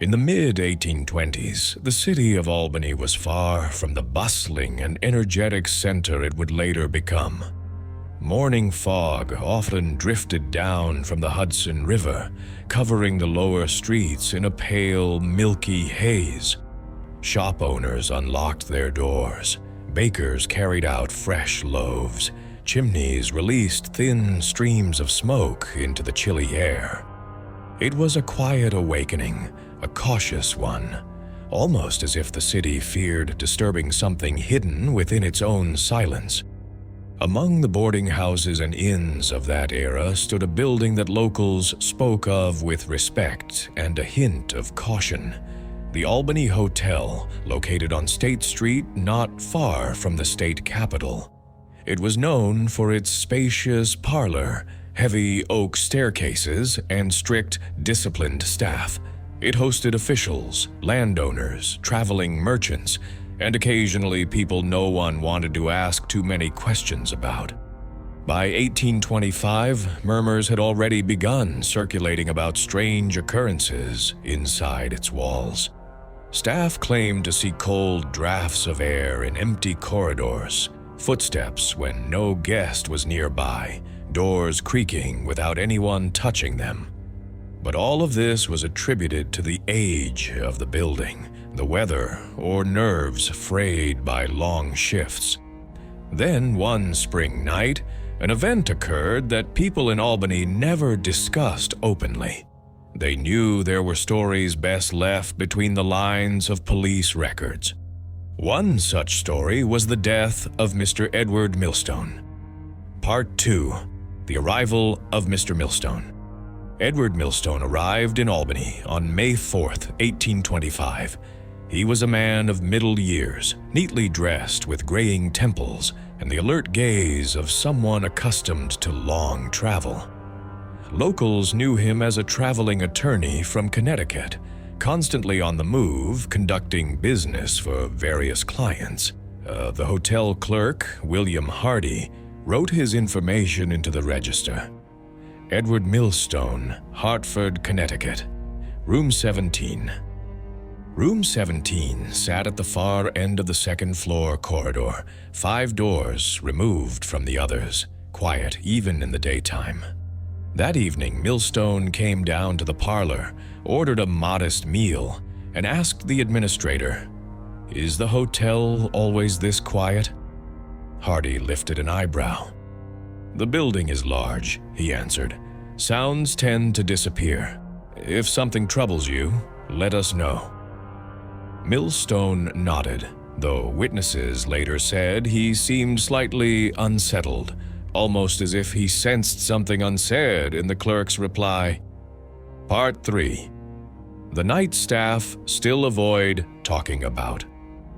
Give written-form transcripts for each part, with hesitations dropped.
In the mid-1820s, the city of Albany was far from the bustling and energetic center it would later become. Morning fog often drifted down from the Hudson River, covering the lower streets in a pale, milky haze. Shop owners unlocked their doors. Bakers carried out fresh loaves. Chimneys released thin streams of smoke into the chilly air. It was a quiet awakening, a cautious one, almost as if the city feared disturbing something hidden within its own silence. Among the boarding houses and inns of that era stood a building that locals spoke of with respect and a hint of caution. The Albany Hotel, located on State Street not far from the state capitol. It was known for its spacious parlor, heavy oak staircases, and strict, disciplined staff. It hosted officials, landowners, traveling merchants, and occasionally people no one wanted to ask too many questions about. By 1825, murmurs had already begun circulating about strange occurrences inside its walls. Staff claimed to see cold drafts of air in empty corridors, footsteps when no guest was nearby, doors creaking without anyone touching them. But all of this was attributed to the age of the building, the weather, or nerves frayed by long shifts. Then one spring night, an event occurred that people in Albany never discussed openly. They knew there were stories best left between the lines of police records. One such story was the death of Mr. Edward Millstone. Part 2. The arrival of Mr. Millstone. Edward Millstone arrived in Albany on May 4th, 1825. He was a man of middle years, neatly dressed with graying temples and the alert gaze of someone accustomed to long travel. Locals knew him as a traveling attorney from Connecticut, constantly on the move, conducting business for various clients. The hotel clerk, William Hardy, wrote his information into the register. Edward Millstone, Hartford, Connecticut. Room 17. Room 17 sat at the far end of the second-floor corridor, 5 doors removed from the others, quiet even in the daytime. That evening, Millstone came down to the parlor, ordered a modest meal, and asked the administrator, "Is the hotel always this quiet?" Hardy lifted an eyebrow. "The building is large," he answered. "Sounds tend to disappear. If something troubles you, let us know." Millstone nodded, though witnesses later said he seemed slightly unsettled, almost as if he sensed something unsaid in the clerk's reply. Part 3. The night staff still avoid talking about.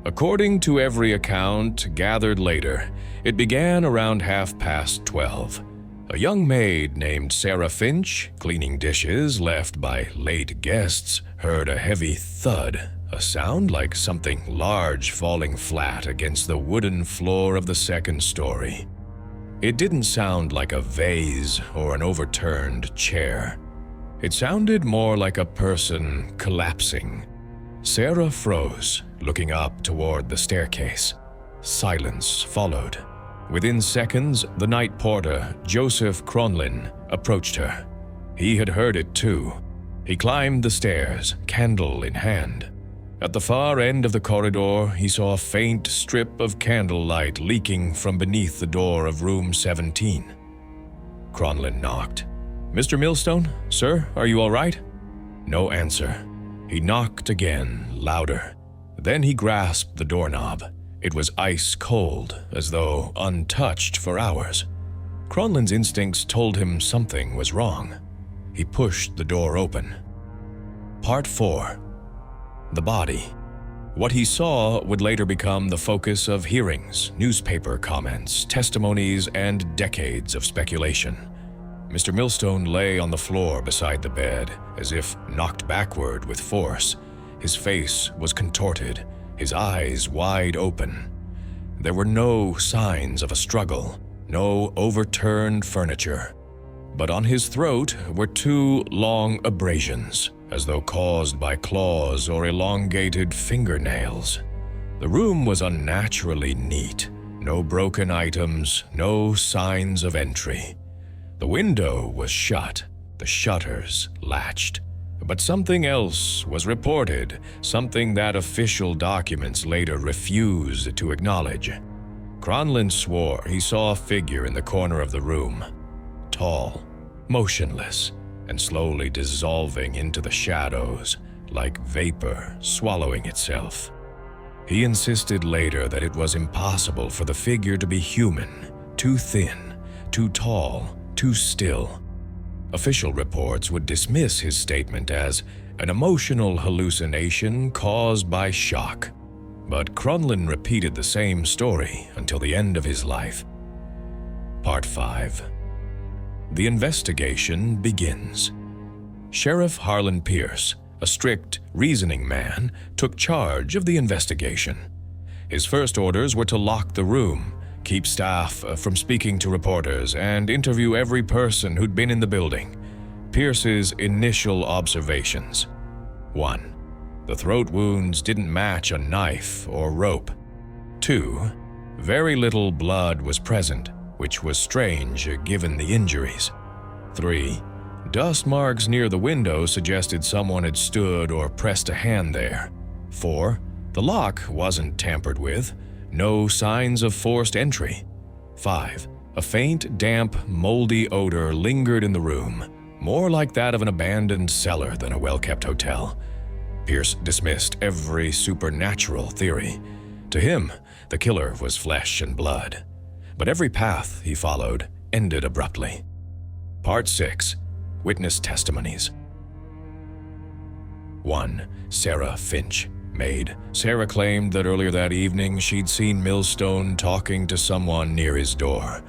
According to every account gathered later, it began around 12:30. A young maid named Sarah Finch, cleaning dishes left by late guests, heard a heavy thud, a sound like something large falling flat against the wooden floor of the second story. It didn't sound like a vase or an overturned chair. It sounded more like a person collapsing. Sarah froze, looking up toward the staircase. Silence followed. Within seconds, the night porter, Joseph Cronlin, approached her. He had heard it too. He climbed the stairs, candle in hand. At the far end of the corridor, he saw a faint strip of candlelight leaking from beneath the door of room 17. Cronlin knocked. "Mr. Millstone? Sir, are you all right?" No answer. He knocked again, louder. Then he grasped the doorknob. It was ice cold, as though untouched for hours. Cronlin's instincts told him something was wrong. He pushed the door open. Part 4. The body. What he saw would later become the focus of hearings, newspaper comments, testimonies, and decades of speculation. Mr. Millstone lay on the floor beside the bed, as if knocked backward with force. His face was contorted, his eyes wide open. There were no signs of a struggle, no overturned furniture. But on his throat were 2 long abrasions, as though caused by claws or elongated fingernails. The room was unnaturally neat. No broken items, no signs of entry. The window was shut, the shutters latched. But something else was reported, something that official documents later refused to acknowledge. Cronlund swore he saw a figure in the corner of the room, tall, motionless, and slowly dissolving into the shadows, like vapor swallowing itself. He insisted later that it was impossible for the figure to be human, too thin, too tall, too still. Official reports would dismiss his statement as an emotional hallucination caused by shock. But Cronlund repeated the same story until the end of his life. Part 5. The investigation begins. Sheriff Harlan Pierce, a strict, reasoning man, took charge of the investigation. His first orders were to lock the room, keep staff from speaking to reporters, and interview every person who'd been in the building. Pierce's initial observations. 1. The throat wounds didn't match a knife or rope. 2. Very little blood was present, which was strange given the injuries. 3. Dust marks near the window suggested someone had stood or pressed a hand there. 4. The lock wasn't tampered with. No signs of forced entry. 5. A faint, damp, moldy odor lingered in the room, more like that of an abandoned cellar than a well-kept hotel. Pierce dismissed every supernatural theory. To him, the killer was flesh and blood. But every path he followed ended abruptly. Part 6. Witness testimonies. 1. Sarah Finch, maid. Sarah claimed that earlier that evening she'd seen Millstone talking to someone near his door,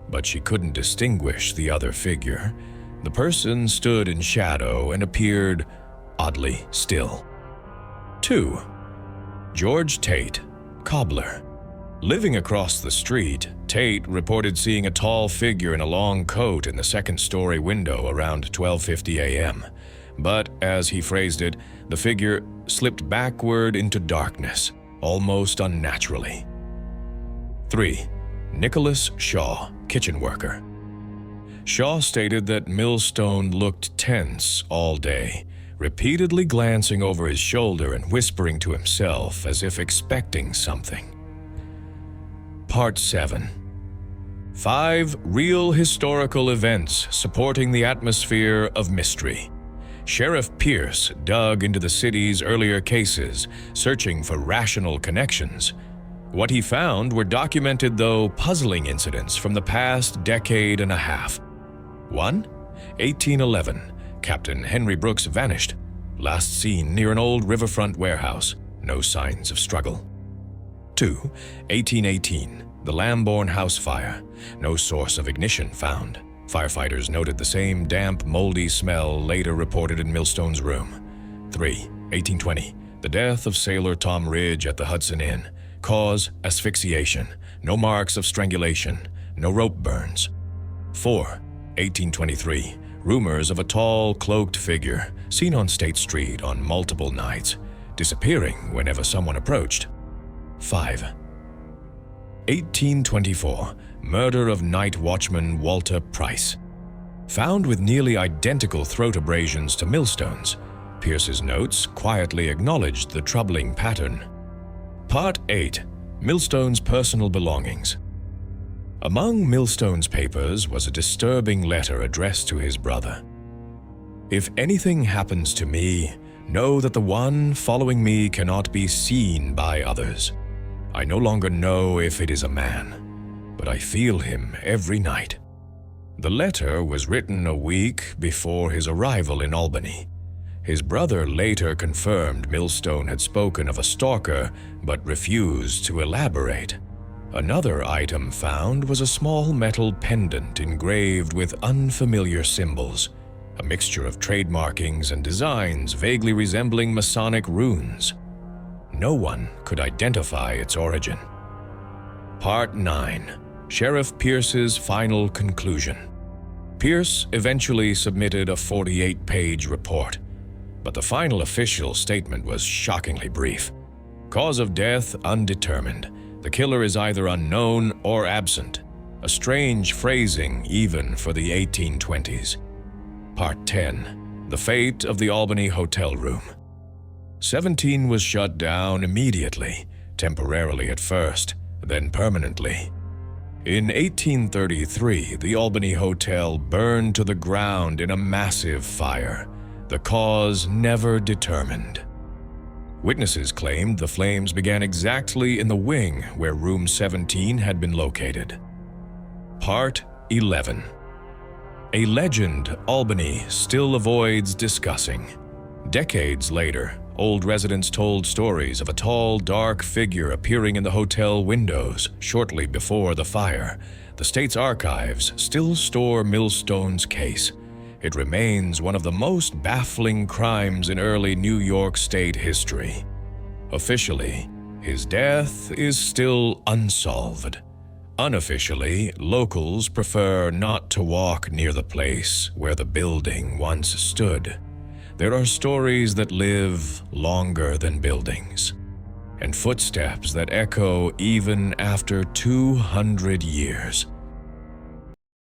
but she couldn't distinguish the other figure. The person stood in shadow and appeared oddly still. 2. George Tate, cobbler. Living across the street, Tate reported seeing a tall figure in a long coat in the second-story window around 12:50 a.m. But, as he phrased it, the figure slipped backward into darkness, almost unnaturally. 3. Nicholas Shaw, kitchen worker. Shaw stated that Millstone looked tense all day, repeatedly glancing over his shoulder and whispering to himself as if expecting something. Part 7. 5 real historical events supporting the atmosphere of mystery. Sheriff Pierce dug into the city's earlier cases, searching for rational connections. What he found were documented, though puzzling, incidents from the past decade and a half. 1. 1811. Captain Henry Brooks vanished. Last seen near an old riverfront warehouse. No signs of struggle. 2. 1818. The Lambourne house fire. No source of ignition found. Firefighters noted the same damp, moldy smell later reported in Millstone's room. 3. 1820. The death of sailor Tom Ridge at the Hudson Inn. Cause, asphyxiation. No marks of strangulation. No rope burns. 4. 1823. Rumors of a tall, cloaked figure seen on State Street on multiple nights, disappearing whenever someone approached. 5. 1824. Murder of night watchman Walter Price. Found with nearly identical throat abrasions to Millstone's, Pierce's notes quietly acknowledged the troubling pattern. Part 8. Millstone's personal belongings. Among Millstone's papers was a disturbing letter addressed to his brother. If anything happens to me, know that the one following me cannot be seen by others. I no longer know if it is a man, but I feel him every night. The letter was written a week before his arrival in Albany. His brother later confirmed Millstone had spoken of a stalker, but refused to elaborate. Another item found was a small metal pendant engraved with unfamiliar symbols, a mixture of trade markings and designs vaguely resembling Masonic runes. No one could identify its origin. Part 9. Sheriff Pierce's final conclusion. Pierce eventually submitted a 48-page report. but the final official statement was shockingly brief. Cause of death undetermined. The killer is either unknown or absent. A strange phrasing even for the 1820s. Part 10. The fate of the Albany hotel room. 17 was shut down immediately, temporarily at first, then permanently. In 1833, the Albany Hotel burned to the ground in a massive fire, the cause never determined. Witnesses claimed the flames began exactly in the wing where room 17 had been located. Part 11. A legend Albany still avoids discussing. Decades later, old residents told stories of a tall, dark figure appearing in the hotel windows shortly before the fire. The state's archives still store Millstone's case. It remains one of the most baffling crimes in early New York State history. Officially, his death is still unsolved. Unofficially, locals prefer not to walk near the place where the building once stood. There are stories that live longer than buildings, and footsteps that echo even after 200 years.